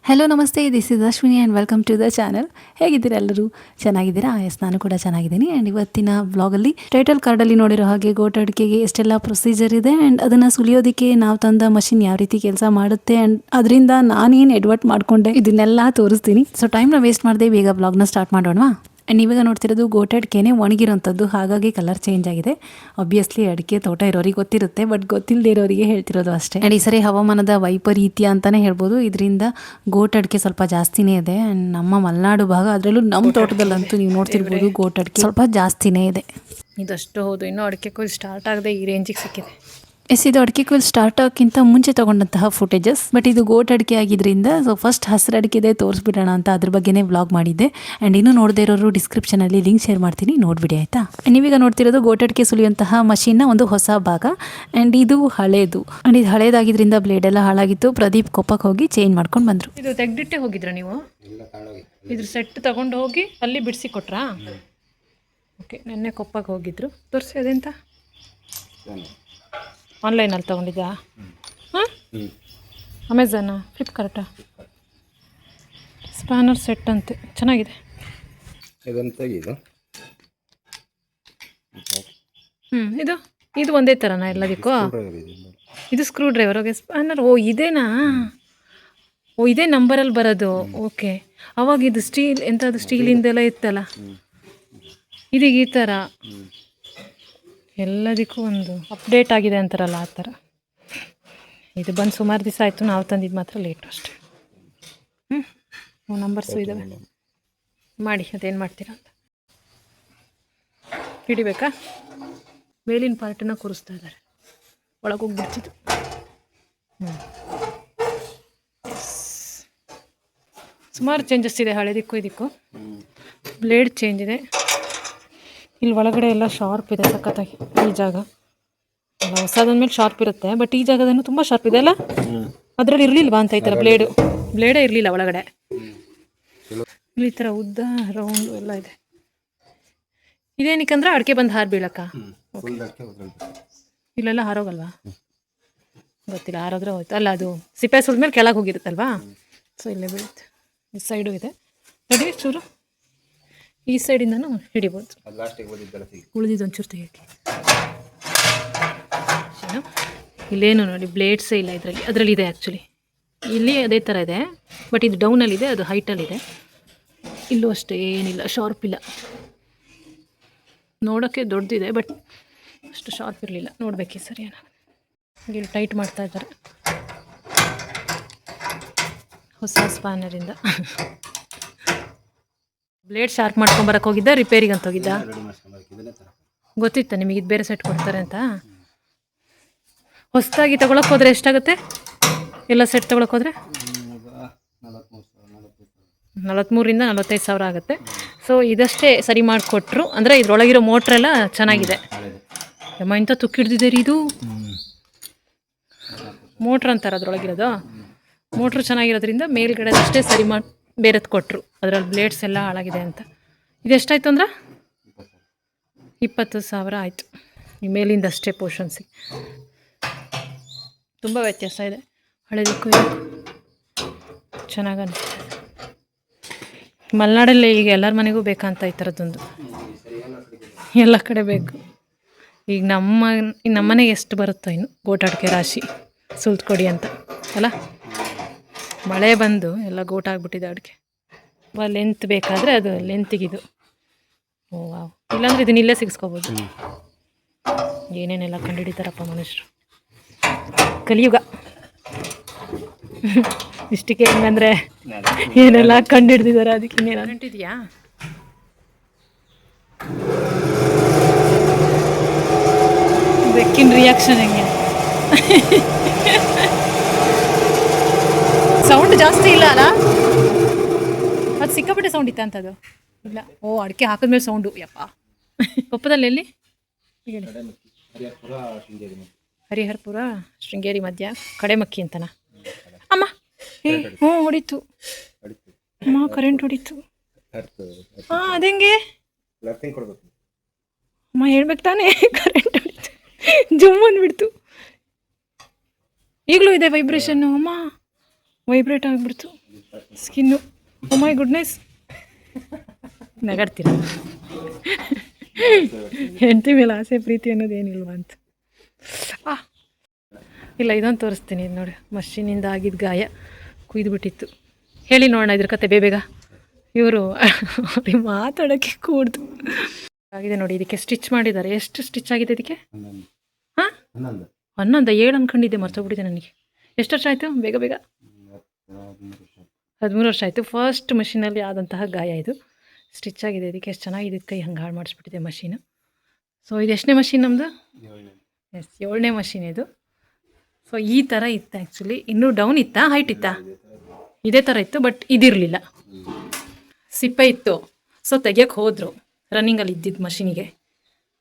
Hello ನಮಸ್ತೆ, this is Ashwini and welcome to the channel. ಹೇಗಿದ್ದೀರಾ ಎಲ್ಲರೂ? ಚೆನ್ನಾಗಿದ್ದೀರಾ? ಎಸ್, ನಾನು ಕೂಡ ಚೆನ್ನಾಗಿದ್ದೀನಿ. ಆ್ಯಂಡ್ ಇವತ್ತಿನ ವ್ಲಾಗಲ್ಲಿ ಟೈಟಲ್ ಕಾರ್ಡಲ್ಲಿ ನೋಡಿರೋ ಹಾಗೆ ಗೋಟ್ ಅಡಿಕೆಗೆ ಎಷ್ಟೆಲ್ಲ ಪ್ರೊಸೀಜರ್ ಇದೆ ಆ್ಯಂಡ್ ಅದನ್ನು ಸುಲಿಯೋದಕ್ಕೆ ನಾವು ತಂದ ಮಷಿನ್ ಯಾವ ರೀತಿ ಕೆಲಸ ಮಾಡುತ್ತೆ ಆ್ಯಂಡ್ ಅದರಿಂದ ನಾನೇನು ಎಡ್ವರ್ಟ್ ಮಾಡಿಕೊಂಡೆ ಇದನ್ನೆಲ್ಲ ತೋರಿಸ್ತೀನಿ. ಸೊ ಟೈಮ್ನ ವೇಸ್ಟ್ ಮಾಡದೆ ಬೇಗ ವ್ಲಾಗ್ನ ಸ್ಟಾರ್ಟ್ ಮಾಡೋಣ. ಆ್ಯಂಡ್ ಇವಾಗ ನೋಡ್ತಿರೋದು ಗೋಟ್ ಅಡಿಕೆನೇ ಒಣಗಿರೋಂಥದ್ದು, ಹಾಗಾಗಿ ಕಲರ್ ಚೇಂಜ್ ಆಗಿದೆ. ಆಬ್ವಿಯಸ್ಲಿ ಅಡಿಕೆ ತೋಟ ಇರೋರಿಗೆ ಗೊತ್ತಿರುತ್ತೆ, ಬಟ್ ಗೊತ್ತಿಲ್ಲದೆ ಇರೋರಿಗೆ ಹೇಳ್ತಿರೋದು ಅಷ್ಟೇ. ಆ್ಯಂಡ್ ಈ ಸರಿ ಹವಾಮಾನದ ವೈಪರೀತ್ಯ ಅಂತಲೇ ಹೇಳ್ಬೋದು. ಇದರಿಂದ ಗೋಟ್ ಅಡಿಕೆ ಸ್ವಲ್ಪ ಜಾಸ್ತಿನೇ ಇದೆ. ಆ್ಯಂಡ್ ನಮ್ಮ ಮಲೆನಾಡು ಭಾಗ, ಅದರಲ್ಲೂ ನಮ್ಮ ತೋಟದಲ್ಲಂತೂ ನೀವು ನೋಡ್ತಿರ್ಬೋದು ಗೋಟ್ ಅಡಿಕೆ ಸ್ವಲ್ಪ ಜಾಸ್ತಿನೇ ಇದೆ. ಇದಷ್ಟು ಹೌದು, ಇನ್ನೂ ಅಡಿಕೆ ಕೊಯ್ಲು ಸ್ಟಾರ್ಟ್ ಆಗದೆ ಈ ರೇಂಜಿಗೆ ಸಿಕ್ಕಿದೆ. ಎಸ್, ಇದು ಅಡಿಕೆ ಕೊಯ್ಲು ಸ್ಟಾರ್ಟ್ ಆಗೋಕ್ಕಿಂತ ಮುಂಚೆ ತೊಗೊಂಡಂತಹ ಫುಟೇಜಸ್. ಬಟ್ ಇದು ಗೋಟ್ ಅಡಿಕೆ ಆಗಿದ್ದರಿಂದ ಸೊ ಫಸ್ಟ್ ಹಸಿರು ಅಡಿಕೆದೆ ತೋರಿಸ್ಬಿಡೋಣ ಅಂತ ಅದ್ರ ಬಗ್ಗೆನೇ ವ್ಲಾಗ್ ಮಾಡಿದ್ದೆ. ಆ್ಯಂಡ್ ಇನ್ನೂ ನೋಡದೇ ಇರೋರು ಡಿಸ್ಕ್ರಿಪ್ಷನಲ್ಲಿ ಲಿಂಕ್ ಶೇರ್ ಮಾಡ್ತೀನಿ, ನೋಡ್ಬಿಡಿ ಆಯಿತಾ. ನೀವೀಗ ನೋಡ್ತಿರೋದು ಗೋಟ್ ಅಡಿಕೆ ಸುಲಿಯುವಂತಹ ಮಷೀನ್ನ ಒಂದು ಹೊಸ ಭಾಗ. ಆ್ಯಂಡ್ ಇದು ಹಳೇದು. ಆ್ಯಂಡ್ ಇದು ಹಳೇದಾಗಿದ್ದರಿಂದ ಬ್ಲೇಡ್ ಎಲ್ಲ ಹಾಳಾಗಿತ್ತು. ಪ್ರದೀಪ್ ಕೊಪ್ಪಕ್ಕೆ ಹೋಗಿ ಚೇಂಜ್ ಮಾಡ್ಕೊಂಡು ಬಂದರು. ಇದು ತೆಗ್ದಿಟ್ಟೆ ಹೋಗಿದ್ರಾ ನೀವು? ಇದ್ರ ಸೆಟ್ ತಗೊಂಡು ಹೋಗಿ ಅಲ್ಲಿ ಬಿಡಿಸಿ ಕೊಟ್ರಾ? ಓಕೆ, ನೆನ್ನೆ ಕೊಪ್ಪಕ್ಕೆ ಹೋಗಿದ್ರು. ತೋರಿಸಿ ಅದೆಂತ ಆನ್ಲೈನಲ್ಲಿ ತೊಗೊಂಡಿದ್ದಾ? ಹಾಂ, ಅಮೆಝಾನ, ಫ್ಲಿಪ್ಕಾರ್ಟಾ? ಸ್ಪ್ಯಾನರ್ ಸೆಟ್ ಅಂತೆ, ಚೆನ್ನಾಗಿದೆ. ಇದು ಇದು ಒಂದೇ ಥರನಾ ಎಲ್ಲದಕ್ಕೂ? ಇದು ಸ್ಕ್ರೂ ಡ್ರೈವರ್. Okay, spanner. ಓ ಇದೇನಾ? ಓ ಇದೇ ನಂಬರಲ್ಲಿ ಬರೋದು. ಓಕೆ, ಅವಾಗ ಇದು ಸ್ಟೀಲ್ ಎಂಥದ್ದು ಸ್ಟೀಲಿಂದೆಲ್ಲ ಇತ್ತಲ್ಲ, ಇದೀಗ ಈ ಥರ ಎಲ್ಲದಕ್ಕೂ ಒಂದು ಅಪ್ಡೇಟ್ ಆಗಿದೆ ಅಂತಾರಲ್ಲ ಆ ಥರ. ಇದು ಬಂದು ಸುಮಾರು ದಿವಸ ಆಯಿತು, ನಾವು ತಂದಿದ್ದು ಮಾತ್ರ ಲೇಟು ಅಷ್ಟೇ. ನಂಬರ್ಸು ಇದ್ದಾವೆ, ಮಾಡಿ ಅದೇನು ಮಾಡ್ತೀರಾ ಅಂತ. ಹಿಡಿಬೇಕಾ? ಮೇಲಿನ ಪಾರ್ಟನ್ನ ಕೂರಿಸ್ತಾ ಇದ್ದಾರೆ, ಒಳಗೆ ಹೋಗ್ಬಿಡ್ತಿದ್ದು. ಸುಮಾರು ಚೇಂಜಸ್ ಇದೆ ಹಳೇದಕ್ಕೂ ಇದಕ್ಕೂ. ಬ್ಲೇಡ್ ಚೇಂಜ್ ಇದೆ. ಇಲ್ಲಿ ಒಳಗಡೆ ಎಲ್ಲ ಶಾರ್ಪ್ ಇದೆ ಸಖತ್ತಾಗಿ. ಈ ಜಾಗ ಎಲ್ಲ ಹೊಸದಂದ್ಮೇಲೆ ಶಾರ್ಪ್ ಇರುತ್ತೆ, ಬಟ್ ಈ ಜಾಗದೂ ತುಂಬ ಶಾರ್ಪ್ ಇದೆ ಅಲ್ಲ. ಅದರಲ್ಲಿ ಇರಲಿಲ್ವಾ ಅಂತ ಈ ಥರ ಬ್ಲೇಡೇ ಇರಲಿಲ್ಲ ಒಳಗಡೆ. ಇಲ್ಲಿ ಈ ಥರ ಉದ್ದ ರೌಂಡು ಎಲ್ಲ ಇದೆ. ಇದೇನಕ್ಕಂದ್ರೆ ಅಡಿಕೆ ಬಂದು ಹಾರು ಬೀಳಕ್ಕ? ಇಲ್ಲೆಲ್ಲ ಹಾರೋಗಲ್ವಾ? ಗೊತ್ತಿಲ್ಲ, ಹಾರೋದ್ರೆ ಹೋಯ್ತು ಅಲ್ಲ. ಅದು ಸಿಪ್ಪೆ ಸುಳಿದ್ಮೇಲೆ ಕೆಳಗೆ ಹೋಗಿರುತ್ತಲ್ವಾ, ಸೊ ಇಲ್ಲೇ ಬೀಳುತ್ತೆ. ಈ ಸೈಡು ಇದೆ. ರೆಡಿ ಚೂರು ಈ ಸೈಡಿಂದನೂ ಹಿಡಿಬೋದು. ಉಳಿದಿದ್ದು ಒಂಚೂರು ತೆಗಿಯೋಕ್ಕೆ ಇಲ್ಲೇನು ನೋಡಿ, ಬ್ಲೇಡ್ಸೇ ಇಲ್ಲ ಇದರಲ್ಲಿ. ಅದರಲ್ಲಿ ಇದೆ ಆ್ಯಕ್ಚುಲಿ, ಇಲ್ಲಿ ಅದೇ ಥರ ಇದೆ, ಬಟ್ ಇದು ಡೌನಲ್ಲಿದೆ, ಅದು ಹೈಟಲ್ಲಿದೆ. ಇಲ್ಲೂ ಅಷ್ಟೇ, ಏನಿಲ್ಲ, ಶಾರ್ಪ್ ಇಲ್ಲ. ನೋಡೋಕ್ಕೆ ದೊಡ್ಡದಿದೆ, ಬಟ್ ಅಷ್ಟು ಶಾರ್ಪ್ ಇರಲಿಲ್ಲ. ನೋಡಬೇಕೇ ಸರಿ ಏನಾಗುತ್ತೆ. ಇಲ್ಲಿ ಟೈಟ್ ಮಾಡ್ತಾ ಇದ್ದಾರೆ ಹೊಸ ಸ್ಪ್ಯಾನರಿಂದ. ಬ್ಲೇಡ್ ಶಾರ್ಪ್ ಮಾಡ್ಕೊಂಬರಕ್ಕೆ ಹೋಗಿದ್ದ, ರಿಪೇರಿಗೆ ಅಂತ ಹೋಗಿದ್ದ? ಗೊತ್ತಿತ್ತ ನಿಮಗೆ ಇದು ಬೇರೆ ಸೆಟ್ ಕೊಡ್ತಾರೆ ಅಂತ? ಹೊಸದಾಗಿ ತೊಗೊಳಕ್ಕೆ ಹೋದರೆ ಎಷ್ಟಾಗುತ್ತೆ ಎಲ್ಲ ಸೆಟ್ ತೊಗೊಳಕ್ಕೆ ಹೋದರೆ? 43,000 ರಿಂದ 45,000 ಆಗುತ್ತೆ. ಸೊ ಇದಷ್ಟೇ ಸರಿ ಮಾಡಿಕೊಟ್ರು ಅಂದರೆ ಇದ್ರೊಳಗಿರೋ ಮೋಟ್ರೆಲ್ಲ ಚೆನ್ನಾಗಿದೆ. ಅಮ್ಮ ಇಂಥ ತುಕ್ಕಿಡ್ದಿದೆ ರೀ ಇದು. ಮೋಟ್ರ್ ಅಂತಾರೆ ಅದ್ರೊಳಗಿರೋದು. ಮೋಟ್ರ್ ಚೆನ್ನಾಗಿರೋದ್ರಿಂದ ಮೇಲ್ಗಡೆ ಅಷ್ಟೇ ಸರಿ ಮಾಡಿ ಬೇರೆದು ಕೊಟ್ಟರು. ಅದರಲ್ಲಿ ಬ್ಲೇಡ್ಸ್ ಎಲ್ಲ ಹಾಳಾಗಿದೆ ಅಂತ. ಇದೆಷ್ಟಾಯ್ತು ಅಂದ್ರೆ 20,000 ಆಯಿತು ಈ ಮೇಲಿಂದ ಅಷ್ಟೇ ಪೋರ್ಷನ್ಸಿಗೆ. ತುಂಬ ವ್ಯತ್ಯಾಸ ಇದೆ ಹಳೇದಕ್ಕೂ ಚೆನ್ನಾಗಿ ಅನಿಸ್ತದೆ. ಮಲೆನಾಡಲ್ಲಿ ಈಗ ಎಲ್ಲರ ಮನೆಗೂ ಬೇಕಂತ ಈ ಥರದ್ದೊಂದು, ಎಲ್ಲ ಕಡೆ ಬೇಕು. ಈಗ ನಮ್ಮನೆಗೆ ಎಷ್ಟು ಬರುತ್ತೋ ಇನ್ನು ಗೋಟ್ ಅಡಿಕೆ ರಾಶಿ ಸುಲ್ತ್ಕೊಡಿ ಅಂತ ಅಲ್ಲ. ಮಳೆ ಬಂದು ಎಲ್ಲ ಗೋಟಾಗ್ಬಿಟ್ಟಿದೆ ಅಡಿಕೆ. ಲೆಂತ್ ಬೇಕಾದರೆ ಅದು ಲೆಂತಿಗಿದು. ಓ ವಾವ್, ಇಲ್ಲಾಂದ್ರೆ ಇದನ್ನ ಇಲ್ಲೇ ಸಿಗಿಸ್ಕೋಬೋದು. ಏನೇನೆಲ್ಲ ಕಂಡುಹಿಡಿತಾರಪ್ಪ ಮನುಷ್ಯರು. ಕಲಿಯುಗ ಇಷ್ಟಕ್ಕೆ ಹೆಂಗಂದರೆ ಏನೆಲ್ಲ ಕಂಡುಹಿಡ್ದಿದ್ದಾರೆ. ಅದಕ್ಕೆ ಇನ್ನೇನು ಅಂಟಿದೆಯಾ? ಬೆಕ್ಕಿನ ರಿಯಾಕ್ಷನ್ ಹೆಂಗೆ? ಸೌಂಡ್ ಜಾಸ್ತಿ ಇಲ್ಲ ಅಲ್ಲ? ಅದು ಸಿಕ್ಕಾಪಟ್ಟೆ ಸೌಂಡ್ ಇತ್ತ ಅಂತದು? ಇಲ್ಲ. ಓ, ಅಡಿಕೆ ಹಾಕಿದ್ಮೇಲೆ ಸೌಂಡು. ಯಪ್ಪ, ಕೊಪ್ಪದಲ್ಲಿ ಎಲ್ಲಿ? ಹರಿಹರಪುರ ಶೃಂಗೇರಿ ಮಧ್ಯ ಕಡೆಮಕ್ಕಿ ಅಂತನ ಅಮ್ಮ? ಹ್ಞೂ ಹೊಡಿತು ಅಮ್ಮ, ಕರೆಂಟ್ ಹೊಡಿತು. ಹಾಂ, ಅದೆಂಗೆ ಅಮ್ಮ ಹೇಳ್ಬೇಕು ತಾನೇ? ಕರೆಂಟ್ ಹೊಡಿತು, ಜುಮ್ ಅಂದ್ಬಿಡ್ತು. ಈಗಲೂ ಇದೆ ವೈಬ್ರೇಷನ್ನು ಅಮ್ಮ, ವೈಬ್ರೇಟ್ ಆಗಿಬಿಡ್ತು. ಸ್ಕಿನ್ನು ಓ ಮೈ ಗುಡ್ನೆಸ್ ನಗಾಡ್ತೀರ ಹೆಂಡತಿ ಮೇಲೆ ಆಸೆ ಪ್ರೀತಿ ಅನ್ನೋದೇನಿಲ್ವಾ ಅಂತ ಇಲ್ಲ ಇದೊಂದು ತೋರಿಸ್ತೀನಿ ಇದು ನೋಡಿ ಮಷೀನಿಂದ ಆಗಿದ್ದ ಗಾಯ ಕುಯ್ದುಬಿಟ್ಟಿತ್ತು ಹೇಳಿ ನೋಡೋಣ ಇದ್ರ ಕತೆ ಬೇಗ ಇವರು ಅವ್ರಿಗೆ ಮಾತಾಡೋಕ್ಕೆ ಕೂಡ್ದು ಆಗಿದೆ ನೋಡಿ ಇದಕ್ಕೆ ಸ್ಟಿಚ್ ಮಾಡಿದ್ದಾರೆ ಎಷ್ಟು ಸ್ಟಿಚ್ ಆಗಿದೆ ಇದಕ್ಕೆ ಹಾಂ 11 7 ಅಂದ್ಕೊಂಡಿದ್ದೆ ಮರ್ತೋಗ್ಬಿಟ್ಟಿದೆ ನನಗೆ ಎಷ್ಟು ವರ್ಷ ಆಯಿತು ಬೇಗ 13 ವರ್ಷ ಆಯಿತು ಫಸ್ಟ್ ಮಷೀನಲ್ಲಿ ಆದಂತಹ ಗಾಯ ಇದು ಸ್ಟಿಚ್ ಆಗಿದೆ ಇದಕ್ಕೆ ಎಷ್ಟು ಚೆನ್ನಾಗಿದೆ ಕೈ ಹಂಗೆ ಹಾಳು ಮಾಡಿಸ್ಬಿಟ್ಟಿದೆ ಮಷೀನು ಸೊ ಇದು ಎಷ್ಟನೇ ಮಷೀನ್ ನಮ್ಮದು 7ನೇ ಮಷೀನ್ ಇದು ಸೊ ಈ ಥರ ಇತ್ತು ಆ್ಯಕ್ಚುಲಿ ಇನ್ನೂ ಡೌನ್ ಇತ್ತಾ ಹೈಟ್ ಇತ್ತಾ ಇದೇ ಥರ ಇತ್ತು ಬಟ್ ಇದಿರಲಿಲ್ಲ ಸಿಪ್ಪೆ ಇತ್ತು ಸೊ ತೆಗಿಯೋಕ್ಕೆ ಹೋದರು ರನ್ನಿಂಗಲ್ಲಿ ಇದ್ದಿದ್ದು ಮಷೀನಿಗೆ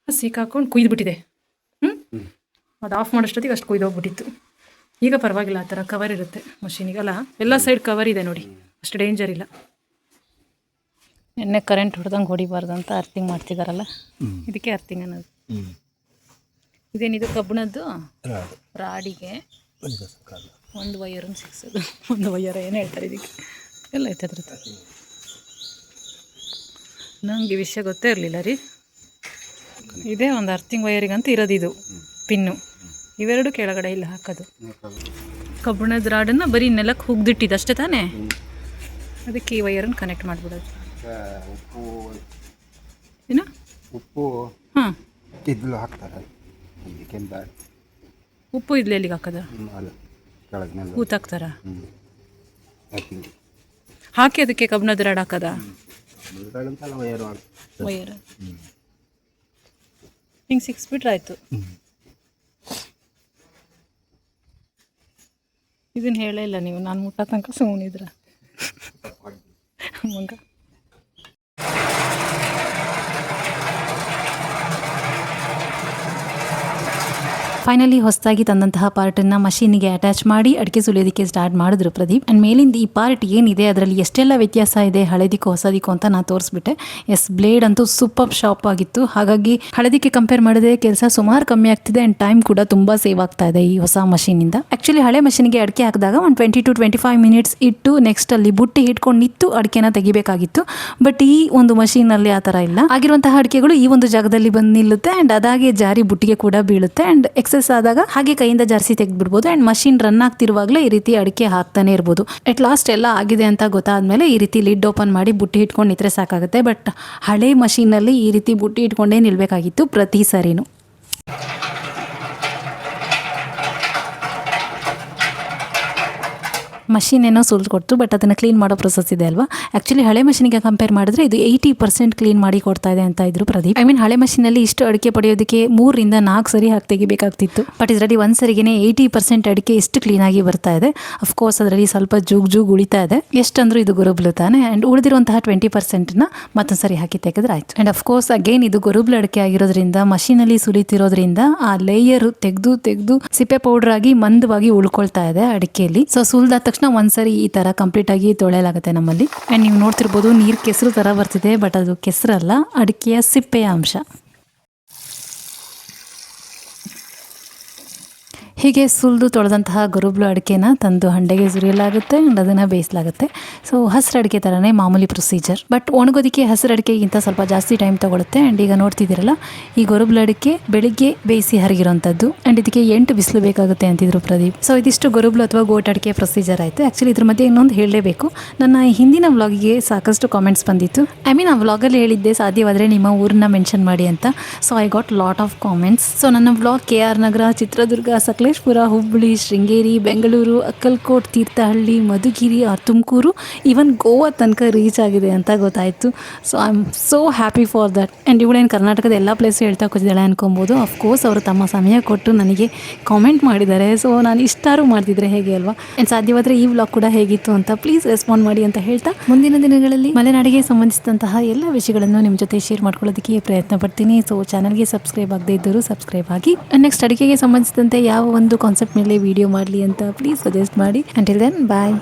ಸಿಕ್ಕಾಕೊಂಡು ಕುಯ್ದುಬಿಟ್ಟಿದೆ ಅದು ಆಫ್ ಮಾಡೋಷ್ಟೊತ್ತಿಗೆ ಅಷ್ಟು ಕುಯ್ದೋಗ್ಬಿಟ್ಟಿತ್ತು ಈಗ ಪರವಾಗಿಲ್ಲ ಆ ಥರ ಕವರ್ ಇರುತ್ತೆ ಮಷೀನಿಗಲ್ಲ ಎಲ್ಲ ಸೈಡ್ ಕವರ್ ಇದೆ ನೋಡಿ ಅಷ್ಟು ಡೇಂಜರ್ ಇಲ್ಲ ಎಣ್ಣೆ ಕರೆಂಟ್ ಹೊಡೆದಂಗೆ ಹೊಡಿಬಾರ್ದು ಅಂತ ಅರ್ಥಿಂಗ್ ಮಾಡ್ತಿದ್ದಾರಲ್ಲ ಇದಕ್ಕೆ ಅರ್ಥಿಂಗ್ ಅನ್ನೋದು ಇದೇನಿದು ಕಬ್ಬಿಣದ್ದು ರಾಡಿಗೆ ಒಂದು ವೈರನ್ನು ಸಿಕ್ಸೋದು ಒಂದು ವೈಯರ್ ಏನು ಹೇಳ್ತಾರೆ ಇದಕ್ಕೆ ಎಲ್ಲ ಐತೆ ಅದ್ರದ್ದು ನನಗೆ ವಿಷಯ ಗೊತ್ತೇ ಇರಲಿಲ್ಲ ರೀ ಇದೇ ಒಂದು ಅರ್ಥಿಂಗ್ ವೈಯರಿಗಂತ ಇರೋದು ಇದು ಪಿನ್ನು ಇವೆರಡು ಕೆಳಗಡೆ ಇಲ್ಲ ಹಾಕೋದು ಕಬ್ಬಿಣದ ರಾಡನ್ನು ಬರೀ ನೆಲಕ್ಕೆ ಹುಗ್ದಿಟ್ಟಿದ್ದು ಅಷ್ಟೇ ತಾನೇ ಅದಕ್ಕೆ ಈ ವೈಯರನ್ನು ಕನೆಕ್ಟ್ ಮಾಡಿಬಿಡೋದು ಏನು ಉಪ್ಪು ಹಾಂ ಇದ್ಲು ಹಾಕ್ತಾರೆ ಉಪ್ಪು ಇದ್ಲು ಎಲ್ಲಿಗೆ ಹಾಕೋದು ಹೂತಾಕ್ತಾರ ಹಾಕಿ ಅದಕ್ಕೆ ಕಬ್ಬಿಣದ ರಾಡ್ ಹಾಕೋದ ವೈಯರ್ ಹಿಂಗೆ ಸಿಕ್ಸ್ಬಿಟ್ರೆ ಆಯಿತು ಇದನ್ನು ಹೇಳೇ ಇಲ್ಲ ನೀವು ನಾನು ಮುಟ್ಟ ತನಕ ಸುಮ್ಮನಿದ್ರ ಮಂಗ ಫೈನಲಿ ಹೊಸದಾಗಿ ತಂದಂತಹ ಪಾರ್ಟನ್ನು ಮಷೀನಿಗೆ ಅಟ್ಯಾಚ್ ಮಾಡಿ ಅಡಿಕೆ ಸುಲಿಯೋದಕ್ಕೆ ಸ್ಟಾರ್ಟ್ ಮಾಡಿದ್ರು ಪ್ರದೀಪ್ ಆ್ಯಂಡ್ ಮೇಲಿಂದ ಈ ಪಾರ್ಟ್ ಏನಿದೆ ಅದರಲ್ಲಿ ಎಷ್ಟೆಲ್ಲ ವ್ಯತ್ಯಾಸ ಇದೆ ಹಳದಿಕ್ಕೂ ಹೊಸದಿಕ್ಕೂ ಅಂತ ನಾನು ತೋರಿಸ್ಬಿಟ್ಟೆ ಎಸ್ ಬ್ಲೇಡ್ ಅಂತೂ ಸೂಪರ್ ಶಾಪ್ ಆಗಿತ್ತು ಹಾಗಾಗಿ ಹಳದಿಕ್ಕೆ ಕಂಪೇರ್ ಮಾಡಿದ್ರೆ ಕೆಲಸ ಸುಮಾರು ಕಮ್ಮಿ ಆಗ್ತಿದೆ ಆ್ಯಂಡ್ ಟೈಮ್ ಕೂಡ ತುಂಬ ಸೇವ್ ಆಗ್ತಾ ಇದೆ ಈ ಹೊಸ ಮಷೀನಿಂದ ಆ್ಯಕ್ಚುಲಿ ಹಳೆ ಮಷೀನಿಗೆ ಅಡಿಕೆ ಹಾಕಿದಾಗ ಒಂದು 20 to 25 ಮಿನಿಟ್ಸ್ ಇಟ್ಟು ನೆಕ್ಸ್ಟ್ ಅಲ್ಲಿ ಬುಟ್ಟಿ ಇಟ್ಕೊಂಡು ನಿಂತು ಅಡಿಕೆನ ತೆಗಿಬೇಕಾಗಿತ್ತು ಬಟ್ ಈ ಒಂದು ಮಷೀನಲ್ಲಿ ಆ ಥರ ಇಲ್ಲ ಆಗಿರುವಂತಹ ಅಡಿಕೆಗಳು ಈ ಒಂದು ಜಾಗದಲ್ಲಿ ಬಂದು ನಿಲ್ಲುತ್ತೆ ಆ್ಯಂಡ್ ಅದಾಗೆ ಜಾರಿ ಬುಟ್ಟಿಗೆ ಕೂಡ ಬೀಳುತ್ತೆ ಆ್ಯಂಡ್ ಎಕ್ಸೆಸ್ ಆದಾಗ ಹಾಗೆ ಕೈಯಿಂದ ಜಾರಿಸಿ ತೆಗೆದ್ಬಿಡ್ಬೋದು ಆ್ಯಂಡ್ ಮಷೀನ್ ರನ್ ಆಗ್ತಿರುವಾಗಲೇ ಈ ರೀತಿ ಅಡಿಕೆ ಹಾಕ್ತಾನೆ ಇರ್ಬೋದು ಅಟ್ ಲಾಸ್ಟ್ ಎಲ್ಲ ಆಗಿದೆ ಅಂತ ಗೊತ್ತಾದ್ಮೇಲೆ ಈ ರೀತಿ ಲಿಡ್ ಓಪನ್ ಮಾಡಿ ಬುಟ್ಟಿ ಇಟ್ಕೊಂಡು ನಿಂತ್ರೆ ಸಾಕಾಗುತ್ತೆ ಬಟ್ ಹಳೆ ಮಷೀನಲ್ಲಿ ಈ ರೀತಿ ಬುಟ್ಟಿ ಇಟ್ಕೊಂಡೇ ನಿಲ್ಬೇಕಾಗಿತ್ತು ಪ್ರತಿ ಸರಿನೂ ಮಷೀನ್ ಏನೋ ಸುಲ್ದು ಕೊಡ್ತು ಬಟ್ ಅದನ್ನು ಕ್ಲೀನ್ ಮಾಡೋ ಪ್ರೊಸೆಸ್ ಇದೆ ಅಲ್ವಾ ಆ್ಯಕ್ಚುಲಿ ಹಳೆ ಮಷೀನಿಗೆ ಕಂಪೇರ್ ಮಾಡಿದ್ರೆ ಇದು 80% ಕ್ಲೀನ್ ಮಾಡಿ ಕೊಡ್ತಾ ಇದೆ ಅಂತ ಇದ್ರು ಪ್ರದೀಪ್ ಐ ಮೀನ್ ಹಳೆ ಮಷೀನಲ್ಲಿ ಇಷ್ಟು ಅಡಿಕೆ ಪಡೆಯೋದಕ್ಕೆ 3 ರಿಂದ 4 ಸರಿ ಹಾಕಿ ತೆಗಿಬೇಕಾಗ್ತಿತ್ತು ಬಟ್ ಇದರಲ್ಲಿ ಒಂದು ಸರಿಗೆ 80% ಅಡಿಕೆ ಎಷ್ಟು ಕ್ಲೀನಾಗಿ ಬರ್ತಾ ಇದೆ ಅಫ್ಕೋರ್ಸ್ ಅದರಲ್ಲಿ ಸ್ವಲ್ಪ ಜೂಗ್ ಉಳಿತಾ ಇದೆ ಎಷ್ಟಂದ್ರೂ ಇದು ಗೊರುಬ್ಲು ತಾನೆ ಆ್ಯಂಡ್ ಉಳಿದಿರುವಂತಹ 20%ನ ಮತ್ತೊಂದು ಸರಿ ಹಾಕಿ ತೆಗೆದ್ರೆ ಆಯ್ತು ಆ್ಯಂಡ್ ಅಫ್ಕೋರ್ಸ್ ಅಗೇನ್ ಇದು ಗೊರುಬ್ಲು ಅಡಿಕೆ ಆಗಿರೋದ್ರಿಂದ ಮಷೀನಲ್ಲಿ ಸುಲಿತಿರೋದ್ರಿಂದ ಆ ಲೇಯರ್ ತೆಗೆದು ಸಿಪ್ಪೆ ಪೌಡರ್ ಆಗಿ ಮಂದವಾಗಿ ಉಳ್ಕೊಳ್ತಾ ಇದೆ ಅಡಿಕೆಯಲ್ಲಿ ಸೊ ಸುಲ್ದಾದ ತಕ್ಷಣ ಒಂದ್ಸರಿ ಈ ತರ ಕಂಪ್ಲೀಟ್ ಆಗಿ ತೊಳೆಯಲಾಗುತ್ತೆ ನಮ್ಮಲ್ಲಿ ಆ್ಯಂಡ್ ನೀವು ನೋಡ್ತಿರ್ಬೋದು ನೀರು ಕೆಸರು ತರ ಬರ್ತಿದೆ ಬಟ್ ಅದು ಕೆಸರಲ್ಲ ಅಡಿಕೆಯ ಸಿಪ್ಪೆಯ ಅಂಶ ಹೀಗೆ ಸುಲಿದು ತೊಳೆದಂತಹ ಗೊರುಬ್ಲು ಅಡಿಕೆನ ತಂದು ಹಂಡೆಗೆ ಸುರಿಯಲಾಗುತ್ತೆ ಆ್ಯಂಡ್ ಅದನ್ನು ಬೇಯಿಸಲಾಗುತ್ತೆ ಸೊ ಹಸಿರು ಅಡಿಕೆ ಥರನೇ ಮಾಮೂಲಿ ಪ್ರೊಸೀಜರ್ ಬಟ್ ಒಣಗೋದಕ್ಕೆ ಹಸಿರು ಅಡಿಕೆಗಿಂತ ಸ್ವಲ್ಪ ಜಾಸ್ತಿ ಟೈಮ್ ತೊಗೊಳುತ್ತೆ ಆ್ಯಂಡ್ ಈಗ ನೋಡ್ತಿದ್ದೀರಲ್ಲ ಈ ಗೊರುಬ್ಲು ಅಡಿಕೆ ಬೆಳಿಗ್ಗೆ ಬೇಯಿಸಿ ಹರಿಗಿರೋಂಥದ್ದು ಆ್ಯಂಡ್ ಇದಕ್ಕೆ 8 ಬಿಸಿಲು ಬೇಕಾಗುತ್ತೆ ಅಂತಿದ್ರು ಪ್ರದೀಪ್ ಸೊ ಇದಿಷ್ಟು ಗೊರುಬ್ಲು ಅಥವಾ ಗೋಟ್ ಅಡಿಕೆ ಪ್ರೊಸೀಜರ್ ಆಯಿತು ಆ್ಯಕ್ಚುಲಿ ಇದ್ರ ಮಧ್ಯೆ ಇನ್ನೊಂದು ಹೇಳಲೇಬೇಕು ನನ್ನ ಹಿಂದಿನ ವ್ಲಾಗಿಗೆ ಸಾಕಷ್ಟು ಕಾಮೆಂಟ್ಸ್ ಬಂದಿತ್ತು ಐ ಮೀನ್ ಆ ವ್ಲಾಗಲ್ಲಿ ಹೇಳಿದ್ದೆ ಸಾಧ್ಯವಾದರೆ ನಿಮ್ಮ ಊರನ್ನ ಮೆನ್ಷನ್ ಮಾಡಿ ಅಂತ so I got lot of comments so ನನ್ನ vlog KR Nagar Chitradurga Sakleshpur Hubballi Sringeri Bengaluru Akkalkot Thirthahalli Madhugiri Tumakuru even Goa ತನಕ ರೀಚ್ ಆಗಿದೆ ಅಂತ ಗೊತ್ತಾಯಿತು so I am so happy for that and ಇವಳೇನು ಕರ್ನಾಟಕದ ಎಲ್ಲ ಪ್ಲೇಸು ಹೇಳ್ತಾ ಕೂತಿದ್ದಾಳೆ ಅನ್ಕೊಬೋದು ಅಫ್ಕೋರ್ಸ್ ಅವರು ತಮ್ಮ ಸಮಯ ಕೊಟ್ಟು ನನಗೆ ಕಾಮೆಂಟ್ ಮಾಡಿದ್ದಾರೆ ಸೊ ನಾನು ಇಷ್ಟಾರು ಮಾಡ್ತಿದ್ರೆ ಹೇಗೆ ಅಲ್ವಾ ಆ್ಯಂಡ್ ಸಾಧ್ಯವಾದರೆ ಈ ವ್ಲಾಗ್ ಕೂಡ ಹೇಗಿತ್ತು ಅಂತ ಪ್ಲೀಸ್ ರೆಸ್ಪಾಂಡ್ ಮಾಡಿ ಅಂತ ಹೇಳ್ತಾ ಮುಂದಿನ ದಿನಗಳಲ್ಲಿ ಮಲೆನಾಡಿಗೆ ಸಂಬಂಧಿಸಿದಂತಹ ಎಲ್ಲ ವಿಷಯಗಳನ್ನು ನಿಮ್ಮ ಜೊತೆ ಶೇರ್ ಮಾಡ್ಕೊಳ್ಳೋದಕ್ಕೆ ಪ್ರಯತ್ನ ಪಡ್ತೀನಿ ಸೊ ಚಾನಲ್ಗೆ ಸಬ್ಸ್ಕ್ರೈಬ್ ಆಗದೇ ಇದ್ದರೂ ಸಬ್ಸ್ಕ್ರೈಬ್ ಆಗಿ ನೆಕ್ಸ್ಟ್ ಅಡಿಕೆಗೆ ಸಂಬಂಧಿಸಿದಂತೆ ಯಾವ ಒಂದು ಕಾನ್ಸೆಪ್ಟ್ ಮೇಲೆ ವಿಡಿಯೋ ಮಾಡಲಿ ಅಂತ ಪ್ಲೀಸ್ ಸಜೆಸ್ಟ್ ಮಾಡಿ ಅಂಟಿಲ್ ದೆನ್ ಬಾಯ್.